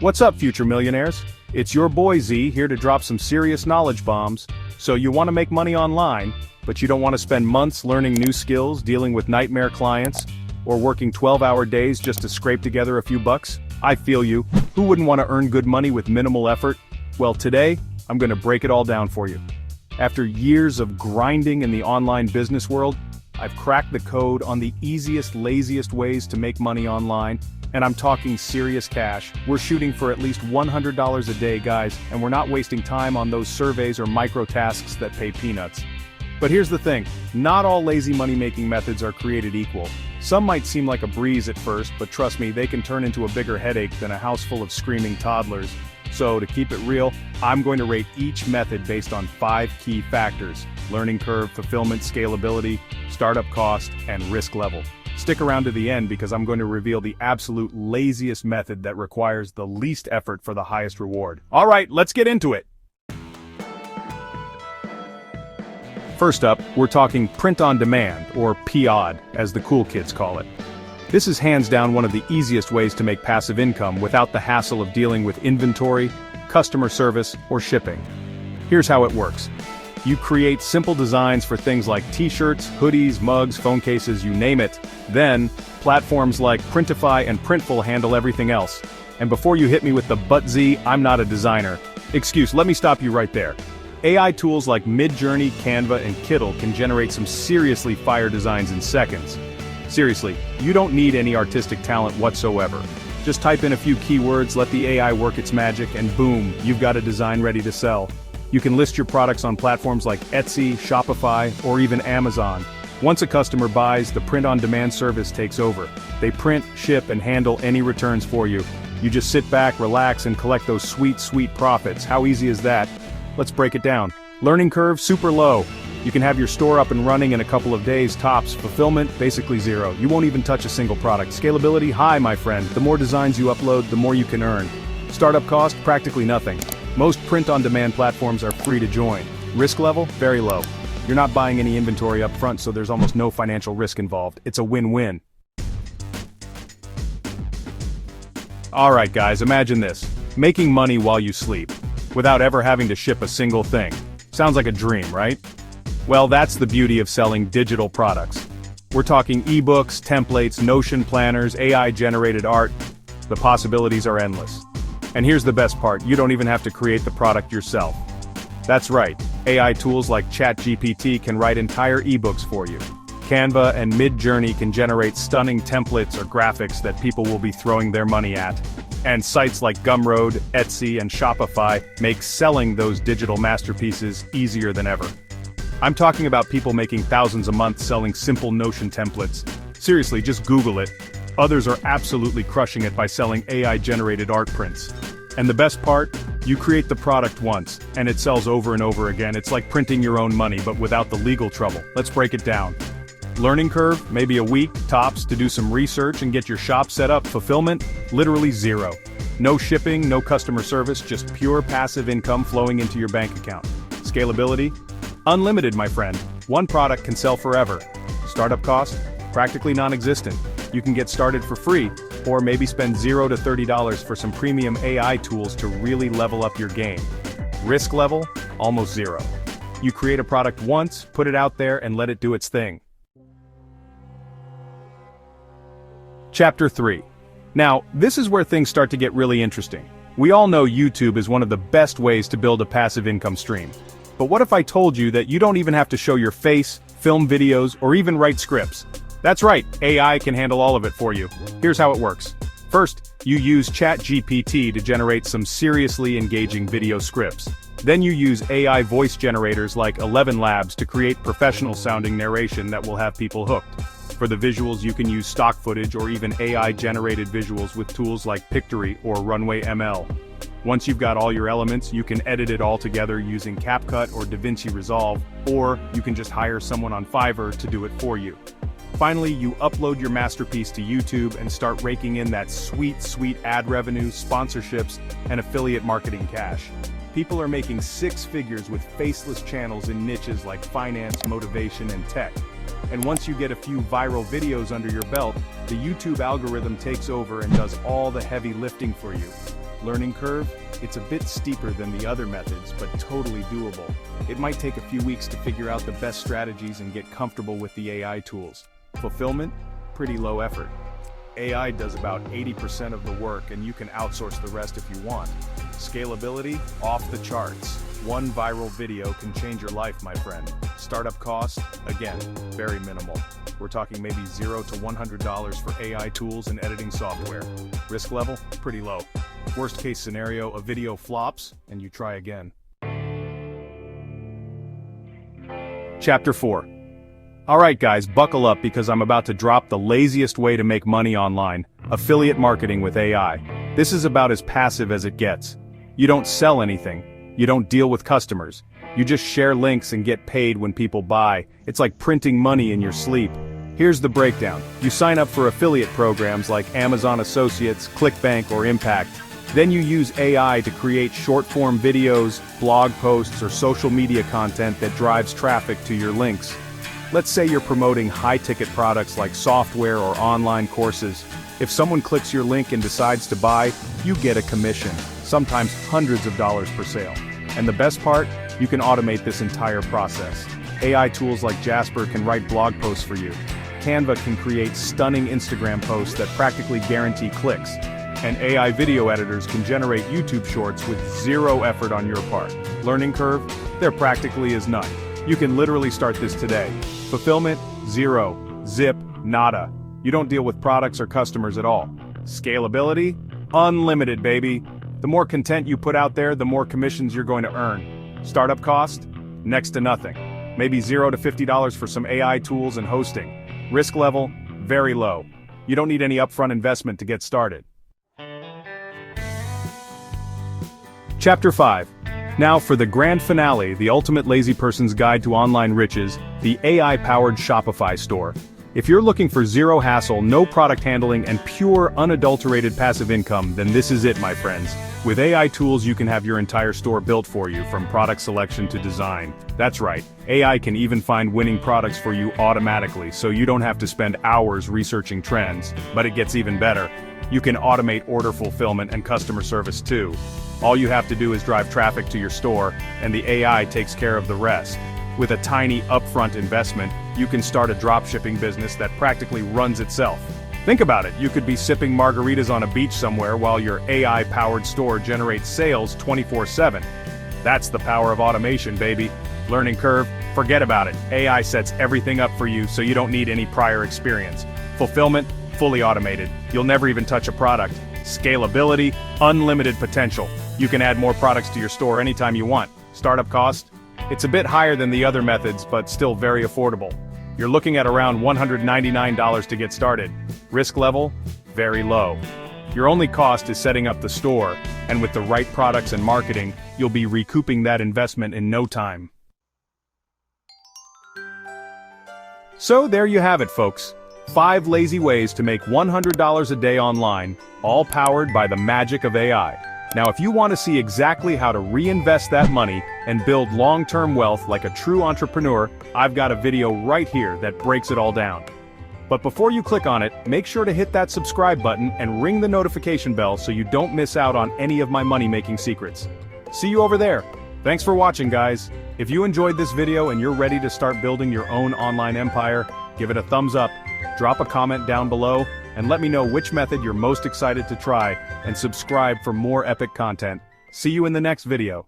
What's up, future millionaires? It's your boy Z here to drop some serious knowledge bombs. So you want to make money online, but you don't want to spend months learning new skills, dealing with nightmare clients, or working 12-hour days just to scrape together a few bucks? I feel you. Who wouldn't want to earn good money with minimal effort? Well, today, I'm going to break it all down for you. After years of grinding in the online business world, I've cracked the code on the easiest, laziest ways to make money online, and I'm talking serious cash. We're shooting for at least $100 a day, guys, and we're not wasting time on those surveys or micro tasks that pay peanuts. But here's the thing, not all lazy money-making methods are created equal. Some might seem like a breeze at first, but trust me, they can turn into a bigger headache than a house full of screaming toddlers. So, to keep it real, I'm going to rate each method based on 5 key factors: learning curve, fulfillment, scalability, startup cost, and risk level. Stick around to the end because I'm going to reveal the absolute laziest method that requires the least effort for the highest reward. Alright, let's get into it! First up, we're talking print on demand, or POD, as the cool kids call it. This is hands down one of the easiest ways to make passive income without the hassle of dealing with inventory, customer service, or shipping. Here's how it works. You create simple designs for things like t-shirts, hoodies, mugs, phone cases, you name it. Then, platforms like Printify and Printful handle everything else. And before you hit me with the "but Z, I'm not a designer" excuse, let me stop you right there. AI tools like Midjourney, Canva, and Kittle can generate some seriously fire designs in seconds. Seriously, you don't need any artistic talent whatsoever. Just type in a few keywords, let the AI work its magic, and boom, you've got a design ready to sell. You can list your products on platforms like Etsy, Shopify, or even Amazon. Once a customer buys, the print-on-demand service takes over. They print, ship, and handle any returns for you. You just sit back, relax, and collect those sweet, sweet profits. How easy is that? Let's break it down. Learning curve, super low. You can have your store up and running in a couple of days tops. Fulfillment, basically zero. You won't even touch a single product. Scalability, high, my friend. The more designs you upload, the more you can earn. Startup cost, practically nothing. Most print-on-demand platforms are free to join. Risk level, very low. You're not buying any inventory up front, so there's almost no financial risk involved. It's a win-win. Alright guys, imagine this. Making money while you sleep, without ever having to ship a single thing. Sounds like a dream, right? Well, that's the beauty of selling digital products. We're talking ebooks, templates, Notion planners, AI-generated art. The possibilities are endless. And here's the best part, you don't even have to create the product yourself. That's right, AI tools like ChatGPT can write entire ebooks for you. Canva and Midjourney can generate stunning templates or graphics that people will be throwing their money at. And sites like Gumroad, Etsy, and Shopify make selling those digital masterpieces easier than ever. I'm talking about people making thousands a month selling simple Notion templates. Seriously, just Google it. Others are absolutely crushing it by selling AI-generated art prints. And the best part? You create the product once, and it sells over and over again. It's like printing your own money, but without the legal trouble. Let's break it down. Learning curve, maybe a week, tops, to do some research and get your shop set up. Fulfillment, literally zero. No shipping, no customer service, just pure passive income flowing into your bank account. Scalability? Unlimited, my friend. One product can sell forever. Startup cost? Practically non-existent. You can get started for free, or maybe spend $0 to $30 for some premium AI tools to really level up your game. Risk level? Almost zero. You create a product once, put it out there, and let it do its thing. Chapter 3. Now, this is where things start to get really interesting. We all know YouTube is one of the best ways to build a passive income stream. But what if I told you that you don't even have to show your face, film videos, or even write scripts? That's right, AI can handle all of it for you. Here's how it works. First, you use ChatGPT to generate some seriously engaging video scripts. Then you use AI voice generators like 11 Labs to create professional-sounding narration that will have people hooked. For the visuals, you can use stock footage or even AI-generated visuals with tools like Pictory or Runway ML. Once you've got all your elements, you can edit it all together using CapCut or DaVinci Resolve, or you can just hire someone on Fiverr to do it for you. Finally, you upload your masterpiece to YouTube and start raking in that sweet, sweet ad revenue, sponsorships, and affiliate marketing cash. People are making 6 figures with faceless channels in niches like finance, motivation, and tech. And once you get a few viral videos under your belt, the YouTube algorithm takes over and does all the heavy lifting for you. Learning curve? It's a bit steeper than the other methods, but totally doable. It might take a few weeks to figure out the best strategies and get comfortable with the AI tools. Fulfillment? Pretty low effort. AI does about 80% of the work and you can outsource the rest if you want. Scalability? Off the charts. One viral video can change your life, my friend. Startup cost? Again, very minimal. We're talking maybe $0 to $100 for AI tools and editing software. Risk level? Pretty low. Worst case scenario, a video flops and you try again. Chapter 4. Alright guys, buckle up because I'm about to drop the laziest way to make money online, affiliate marketing with AI. This is about as passive as it gets. You don't sell anything. You don't deal with customers. You just share links and get paid when people buy. It's like printing money in your sleep. Here's the breakdown. You sign up for affiliate programs like Amazon Associates, ClickBank, or Impact. Then you use AI to create short-form videos, blog posts, or social media content that drives traffic to your links. Let's say you're promoting high-ticket products like software or online courses. If someone clicks your link and decides to buy, you get a commission, sometimes hundreds of dollars per sale. And the best part? You can automate this entire process. AI tools like Jasper can write blog posts for you. Canva can create stunning Instagram posts that practically guarantee clicks. And AI video editors can generate YouTube shorts with zero effort on your part. Learning curve? There practically is none. You can literally start this today. Fulfillment? Zero. Zip. Nada. You don't deal with products or customers at all. Scalability? Unlimited, baby. The more content you put out there, the more commissions you're going to earn. Startup cost? Next to nothing. Maybe $0 to $50 for some AI tools and hosting. Risk level? Very low. You don't need any upfront investment to get started. Chapter 5. Now for the grand finale, the ultimate lazy person's guide to online riches, the AI-powered Shopify store. If you're looking for zero hassle, no product handling, and pure, unadulterated passive income, then this is it, my friends. With AI tools, you can have your entire store built for you, from product selection to design. That's right, AI can even find winning products for you automatically, so you don't have to spend hours researching trends. But it gets even better. You can automate order fulfillment and customer service too. All you have to do is drive traffic to your store, and the AI takes care of the rest. With a tiny upfront investment, you can start a dropshipping business that practically runs itself. Think about it, you could be sipping margaritas on a beach somewhere while your AI-powered store generates sales 24/7. That's the power of automation, baby. Learning curve? Forget about it. AI sets everything up for you so you don't need any prior experience. Fulfillment? Fully automated. You'll never even touch a product. Scalability? Unlimited potential. You can add more products to your store anytime you want. Startup cost? It's a bit higher than the other methods, but still very affordable. You're looking at around $199 to get started. Risk level? Very low. Your only cost is setting up the store, and with the right products and marketing, you'll be recouping that investment in no time. So there you have it, folks. 5 lazy ways to make $100 a day online, all powered by the magic of AI. Now if you want to see exactly how to reinvest that money and build long-term wealth like a true entrepreneur, I've got a video right here that breaks it all down. But before you click on it, make sure to hit that subscribe button and ring the notification bell so you don't miss out on any of my money-making secrets. See you over there. Thanks for watching, guys. If you enjoyed this video and you're ready to start building your own online empire, give it a thumbs up, drop a comment down below, and let me know which method you're most excited to try, and subscribe for more epic content. See you in the next video.